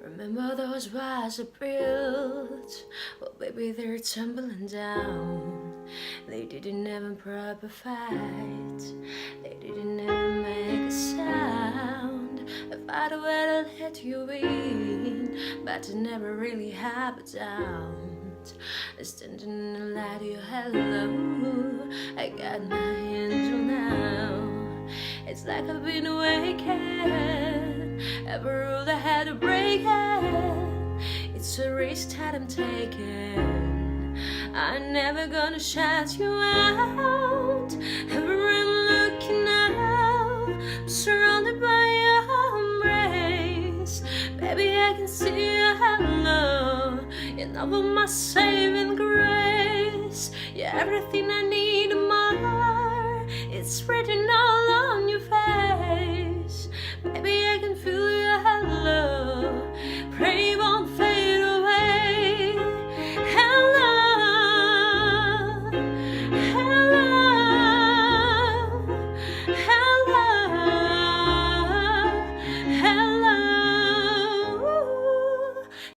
Remember those walls I built? Well, baby, they're tumbling down. They didn't even proper fight. They didn't even make a sound. If I'd have let you in, but it never really happened. Standing in the light of your hello, I got my angel now. It's like I've been awakened. Every rule I had to break it. It's a risk that I'm taking. I'm never gonna shut you out. Ever I'm looking out, I'm surrounded by your embrace. Baby, I can see your hello. You're novel, my saving grace. You're everything I need and more. It's written all